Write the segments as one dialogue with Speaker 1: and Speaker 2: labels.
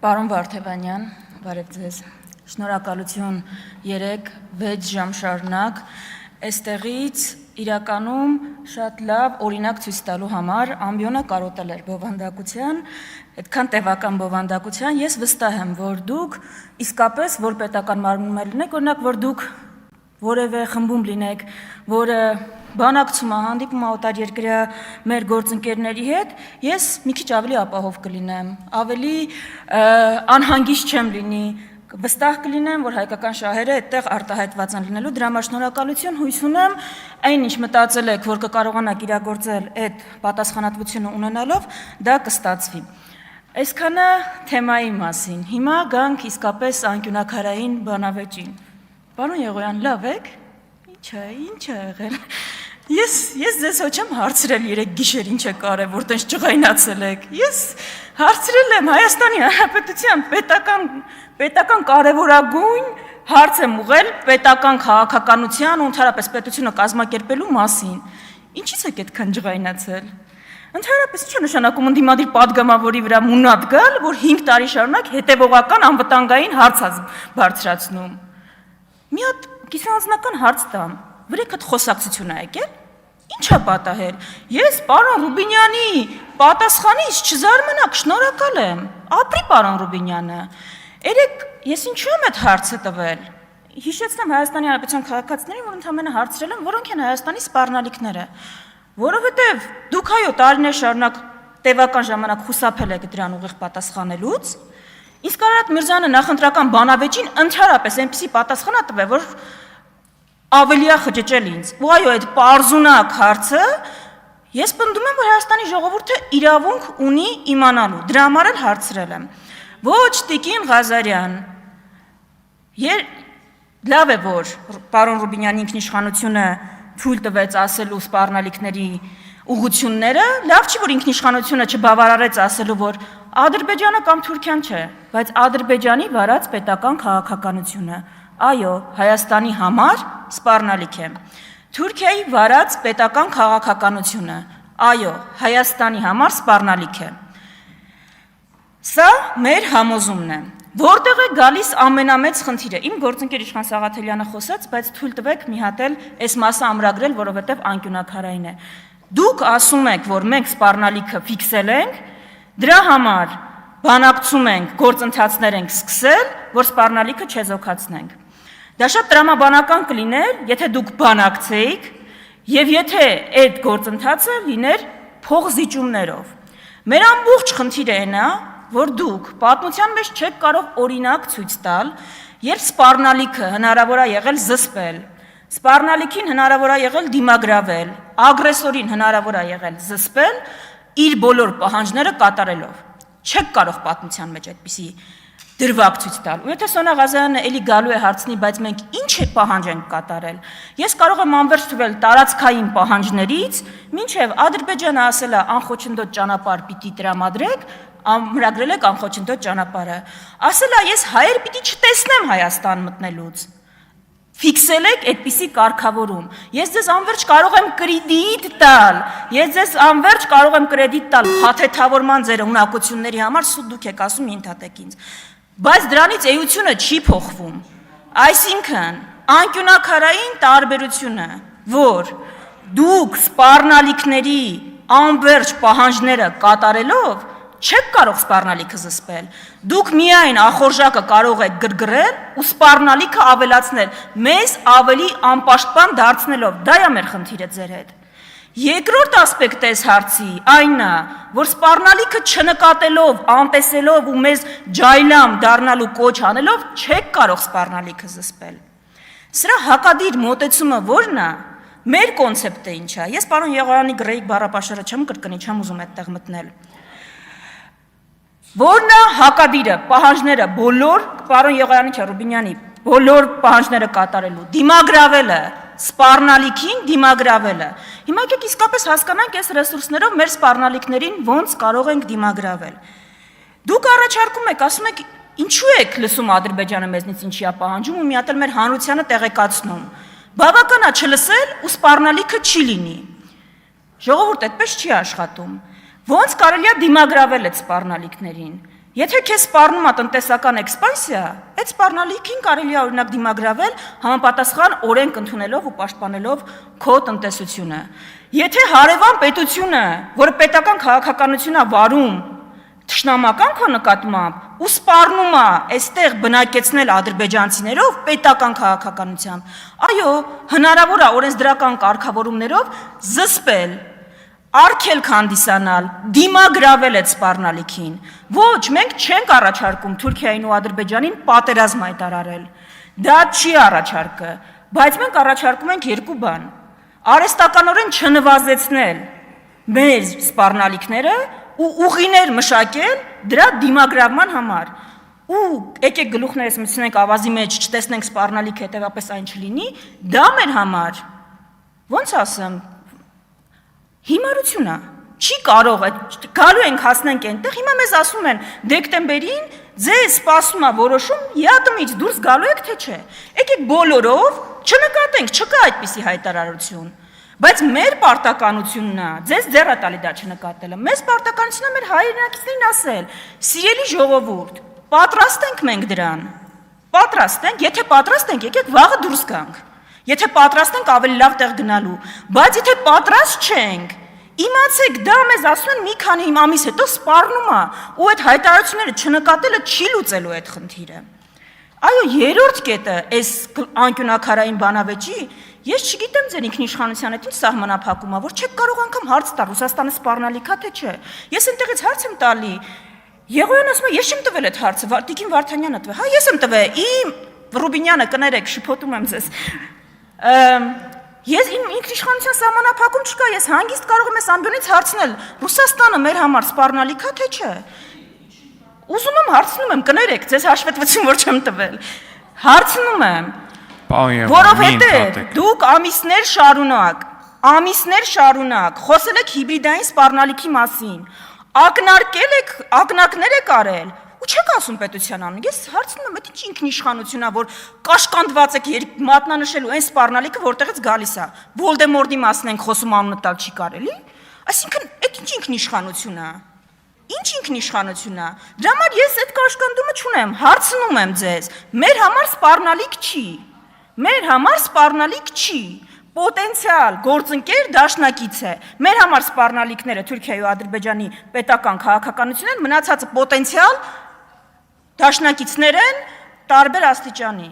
Speaker 1: Պարոն Վարդևանյան, բարև ձեզ, շնորհակալություն 3-6 ժամ շարունակ, այստեղից իրականում շատ լավ օրինակ ցույց տալու համար ամբիոնը կարոտել էր բովանդակության, այդքան տևական բովանդակության, ես վստահ եմ, որ դուք իսկապես որ պետական մարմնում լինեք, օրինակ որ դուք որևէ խմբում լինեք, որը բանակցում է, հանդիպում է օտարերկրյա մեր գործընկերների հետ, ես մի քիչ ավելի ապահով կլինեմ, ավելի անհանգիստ չեմ լինի, վստահ կլինեմ, որ հայկական շահերը այդտեղ արտահայտված են լինելու, դրա համար շնորհակալություն, հույս ունեմ, այն ինչ մտածել եք, որ կկարողանաք իրագործել այդ պատասխանատվությունը ունենալով, դա կստացվի։ Այսքանը թեմայի մասին, հիմա գանք իսկապես անկյունակարային բանավեճին։ Պարոն Եղոյան, լավ եք։ Ինչ է եղել։ Ես ձեզ ոչ եմ հարցրել 3 գիշեր ինչ է կարևոր, տենց ջղայնացել եք։ Ես հարցրել եմ Հայաստանի Հանրապետության պետական կարևորագույն հարց եմ ուղղել պետական քաղաքականության ու ընդհանրապես պետությունը կազմակերպելու մասին։ Ինչից եք այդքան ջղայնացել։ Ընդհանրապես ինչ է նշանակում ընդդիմադիր падգամավորի վրա մունատ գալ, որ 5 տարի շարունակ հետևողական անվտանգային հարց բարձրացնում։ Մի հատ կիսանձնական հարց տամ, վրեքդ խոսակցություն է եկել, ինչ է պատահել, ես պարոն Ռուբինյանի պատասխանից չզարմանաք, շնորհակալ եմ, ապրի պարոն Ռուբինյանը, երեք ես ինչու եմ այդ հարցը տվել, հիշեցնեմ Հայաստանի Հանրապետության քաղաքացիներին, որ ընդամենը հարցրել եմ, որոնք են Հայաստանի սպառնալիքները, որովհետև դուք այո տարիներ շարունակ տևական ժամանակ խուսափել եք դրան ուղիղ պատասխանելուց, իսկ Արարատ Միրզյանը նախընտրական բանավեճին ընդհանրապես այնպիսի պատասխան է տվել, որ ավելի է խճճել ինձ։ Ու այո, այդ պարզունակ հարցը ես պնդում եմ, որ Հայաստանի ժողովուրդը իրավունք ունի իմանալու։ Դրա համար էլ հարցրել եմ։ Ոչ Տիկին Ղազարյան։ Լավ է, որ պարոն Ռուբինյանի ինքնիշխանությունը թույլ տվեց ասելու սպառնալիքների ուղղությունները, լավ չի, որ ինքնիշխանությունը չբավարարեց ասելու, որ Ադրբեջանը կամ Թուրքիան չէ, բայց Ադրբեջանի վարած պետական քաղաքականությունը, այո, Հայաստանի համար սպառնալիք է։ Թուրքիայի վարած պետական քաղաքականությունը, այո, Հայաստանի համար սպառնալիք է։ Սա մեր համոզումն է։ Որտեղ է գալիս ամենամեծ խնդիրը։ Իմ գործընկեր Իշխան Սաղաթելյանը խոսեց, բայց թույլ տվեք մի հատ էլ այս մասը ամրագրել, որովհետև անկյունակարային է։ Դուք ասում եք, որ մենք սպառնալիքը ֆիքսել ենք, դրա համար բանակցում ենք, գործընթացներ ենք սկսել, որ սպառնալիքը չեզոքացնենք։ Դա շատ տրամաբանական կլիներ, եթե դուք բանակցեիք եւ եթե այդ գործընթացը լիներ փողզիջումներով։ Մեր ամբողջ խնդիրը այն է, որ դուք պատմության մեջ չեք կարող օրինակ ցույց տալ, երբ սպառնալիքը հնարավոր է եղել զսպել, սպառնալիքին հնարավոր է եղել դիմագրավել, ագրեսորին հնարավոր է եղել զսպել, իր բոլոր պահանջները կատարելով։ Չեք կարող պատմության մեջ այդպիսի դրվագ ցույց տալ։ Ու եթե Սոնա Ղազարյանը էլի գալու է հարցնի, բայց մենք ինչ է պահանջ ենք կատարել։ Ես կարող եմ անվերջ թվել տարածքային պահանջներից, մինչև Ադրբեջանը ասել է անխոչնդոտ ճանապարհ պիտի տրամադրեք, ամրագրել եք անխոչնդոտ ճանապարհը։ Ասել է ես հայեր պիտի չտեսնեմ Հայաստան մտնելուց։ Ֆիքսել եք այդպիսի կարգավորում։ Ես ձեզ անվերջ կարող եմ կրեդիտ տալ։ Ես ձեզ անվերջ կարող եմ կրեդիտ տալ փաթեթավորման ձեր ունակությունների համար, սուտ դուք եք ասում ենթատեք ինձ։ Բայց դրանից էությունը չի փոխվում։ Այսինքն, անկյունակարային տարբերությունը, որ դուք սպառնալիքների անվերջ պահանջները կատարելով չեք կարող սպառնալիքը զսպել։ Դուք միայն ախորժակը կարող եք գրգռել ու սպառնալիքը ավելացնել, մեզ ավելի անպաշտպան դարձնելով։ Դա է մեր խնդիրը ձեր հետ։ Երկրորդ ասպեկտը այս հարցի այն է, որ սպառնալիքը չնկատելով, անտեսելով ու մեզ ջայլամ դառնալու կոչ անելով չեք կարող սպառնալիքը զսպել։ Սրա հակադիր մոտեցումը ո՞րն է։ Մեր կոնցեպտը ինչ է։ Ես պարոն Եղոյանի գրեիք բառապաշարը չեմ կրկնի, չեմ ուզում այդտեղ մտնել։ Որն է հակադիրը, պահանջները բոլոր, պարոն Եղոյանի չէ, Ռուբինյանի, բոլոր պահանջները կատարելու, դիմագրավելը, սպառնալիքին դիմագրավելը։ Հիմա եկեք իսկապես հասկանանք այս ռեսուրսներով մեր սպառնալիքներին ոնց կարող ենք դիմագրավել։ Դուք առաջարկում եք, ասում եք, ինչու եք լսում Ադրբեջանը մեզնից ինչի է պահանջում ու մի հատ էլ մեր հանրությանը տեղեկացնում։ Բավական է չլսել ու սպառնալիքը չի լինի։ Ժողովուրդ այդպես չի աշխատում։ Ոնց կարելի է դիմագրավել այդ սպառնալիքներին։ Եթե քեզ սպառնում է տնտեսական էքսպանսիա, այդ սպառնալիքին կարելի է օրինակ դիմագրավել համապատասխան օրենք ընդունելով ու պաշտպանելով քո տնտեսությունը։ Եթե հարևան պետությունը, որը պետական քաղաքականություն է վարում, թշնամական քո նկատմամբ ու սպառնում է այստեղ բնակեցնել ադրբեջանցիներով պետական քաղաքականությամբ, այո, հնարավոր է օրենսդրական կարգավորումներով զսպել, արգելք հանդիսանալ, դիմագրավել այդ սպառնալիքին։ Ոչ, մենք չենք առաջարկում Թուրքիային ու Ադրբեջանին պատերազմ հայտարարել։ Դա չի առաջարկը, բայց մենք առաջարկում ենք երկու բան. արհեստականորեն չնվազեցնել մեր սպառնալիքները ու ուղիներ մշակել դրա դիմագրավման համար։ Ու եկեք գլուխներս մտցնենք ավազի մեջ, չտեսնենք սպառնալիք, հետևապես այն չլինի, դա մեր համար ոնց ասեմ, հիմարություն է, չի կարող, գալու ենք հասնենք այնտեղ, հիմա մեզ ասում են դեկտեմբերին ձեզ սպասում է որոշում, ԵԱՏՄ-ից դուրս գալու եք թե չէ։ Եկեք բոլորով չնկատենք, չկա այդպիսի հայտարարություն։ Բայց մեր պարտականությունն է, ձեզ ձեռ է տալի դա չնկատելը, մեզ պարտականությունն է մեր հայրենակիցներին ասել, սիրելի ժողովուրդ, պատրաստ ենք մենք դրան, պատրաստ ենք, եթե պատրաստ ենք, եկեք վաղը դուրս գանք, եթե պատրաստ ենք ավելի լավ տեղ գնալու, բայց եթե պատրաստ չենք, իմացեք դա մեզ ասում են մի քանի ամիս հետո սպառնում է, ու այդ հայտարարությունները չնկատելը չի լուծելու այդ խնդիրը։ Այո, երրորդ կետը, այս անկյունակարային բանավեճի, ես չգիտեմ ձեր ինքնիշխանության հետ ինչ սահմանափակում է, որ չեք կարող անգամ հարց տալ, Ռուսաստանը սպառնալիք է թե չէ։ Ես այնտեղից հարց եմ տալի, Եղոյան ասում է, ես չեմ տվել այդ հարցը, Տիկին Վարդանյանը տվել, հա, ես եմ տվել, իմ Ռուբինյանը, կներեք, շփոթում եմ ձեզ։ Ես իմ ինքնիշխանության սահմանափակում չկա, ես հանգիստ կարող եմ այս ամբյոնից հարցնել, Ռուսաստանը մեր համար սպառնալիք է թե չէ։ Ուզում եմ հարցնում եմ, կներեք, ձեզ հաշվետվություն որ չեմ տվել։ Հարցնում եմ, որովհետև դուք ամիսներ շարունակ խոսել եք հիբրիդային սպառնալիքի մասին, ակնարկներ եք արել, ու չեք ասում պետության անուն։ Ես հարցնում եմ, այդ ինչ ինքնիշխանություն է, որ կաշկանդված եք մատնանշելու այն սպառնալիքը, որտեղից գալիս է։ Վոլդեմորտի մասին ենք խոսում, անունը տալ չի կարելի։ Այսինքն, այդ ինչ ինքնիշխանություն է։ Ինչ ինքնիշխանություն է։ Դրա համար ես այդ կաշկանդումը չունեմ, հարցնում եմ ձեզ, մեր համար սպառնալիք չի։ Մեր համար սպառնալիք չի։ Պոտենցիալ գործընկեր դաշնակից է։ Մեր համար սպառնալիքները Թուրքիայի ու Ադրբեջանի պետական քաղաքականությունն են, մնացածը պոտենցիալ դաշնակիցներ են տարբեր աստիճանի։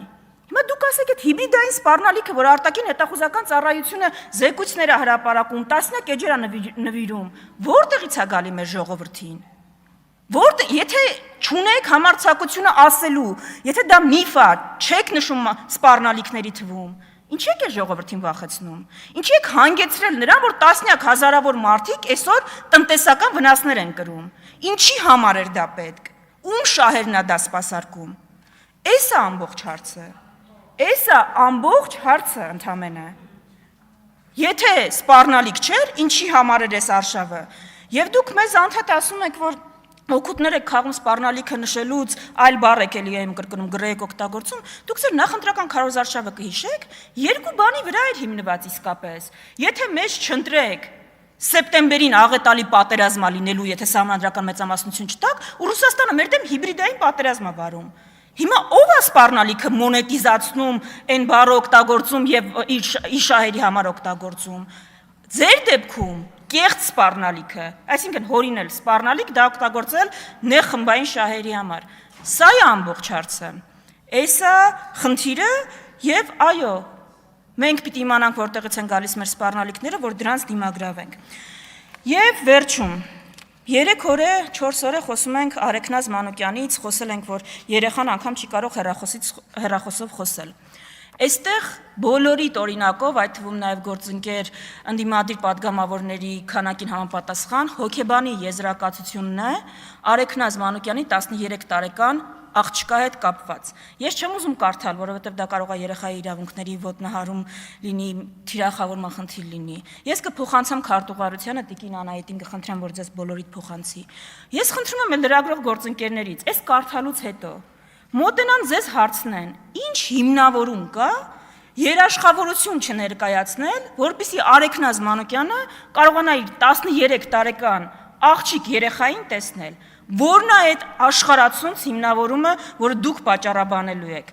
Speaker 1: Հիմա դուք ասեք այդ հիբրիդային սպառնալիքը, որ արտաքին հետախուզական ծառայությունը զեկույցներ է հրապարակում, տասնյակ էջեր է նվիրում, որտեղից է գալի մեր ժողովրդին։ Եթե չունեք համարձակությունը ասելու, եթե դա միֆ է, չեք նշում սպառնալիքների թվում, ինչի եք ժողովրդին վախեցնում։ Ինչի եք հանգեցրել նրան, որ տասնյակ հազարավոր մարդիկ այսօր տնտեսական վնասներ են կրում։ Ինչի համար էր դա պետք։ Ում շահերն է դա սպասարկում։ Էս է ամբողջ հարցը։ Էս է ամբողջ հարցը ընդամենը։ Եթե սպառնալիք չէր, ինչի համար էր այս արշավը։ Եվ դուք մեզ անդադ ասում եք, որ օգուտներ եք քաղում սպառնալիքը նշելուց, այլ բառ եք էլի եմ կրկնում, գրեեք օգտագործում, դուք ձեր նախընտրական քարոզարշավը կհիշեք, երկու բանի վրա էր հիմնված իսկապես։ Եթե մեզ չընտրեք սեպտեմբերին աղետալի պատերազմա լինելու, եթե սահմանադրական մեծամասնություն չտաք, ու Ռուսաստանը մեր դեմ հիբրիդային պատերազմ է վարում։ Հիմա ով է սպառնալիքը մոնետիզացնում, այն բառը օգտագործում եւ իր շահերի համար օգտագործում։ Ձեր դեպքում կեղծ սպառնալիքը, այսինքն հորինել սպառնալիք, դա օգտագործել նեղ խմբային շահերի համար։ Սա է ամբողջ հարցը։ Էսա խնդիրը եւ այո, մենք պիտի իմանանք որտեղից են գալիս մեր սպառնալիքները, որ դրանց դիմագրավենք։ Եվ վերջում 3 օր է, 4 օր է խոսում ենք Արեգնազ Մանուկյանից, խոսել ենք, որ երեխան անգամ չի կարող հեռախոսով խոսել։ Այստեղ բոլորիդ օրինակով, այդ թվում նաև գործընկեր ընդդիմադիր պատգամավորների քանակին համապատասխան հոգեբանի եզրակացությունն է Արեգնազ Մանուկյանի 13 տարեկան աղջկա հետ կապված։ Ես չեմ ուզում կարդալ, որովհետև դա կարող է երեխայի իրավունքների ոտնահարում լինի, թիրախավորման խնդիր լինի։ Ես կփոխանցեմ քարտուղարությանը Տիկին Անահիտին կխնդրեմ, որ ձեզ բոլորիդ փոխանցի։ Ես խնդրում եմ լրագրող գործընկերներից, այս կարդալուց հետո մոտենան ձեզ հարցնեն, ինչ հիմնավորում կա երաշխավորություն չներկայացնել, որպեսզի Արեգնազ Մանուկյանը կարողանա իր 13 տարեկան աղջիկ երեխային տեսնել։ Որն է այդ աշխարհացունց հիմնավորումը, որը դուք պատճառաբանելու եք։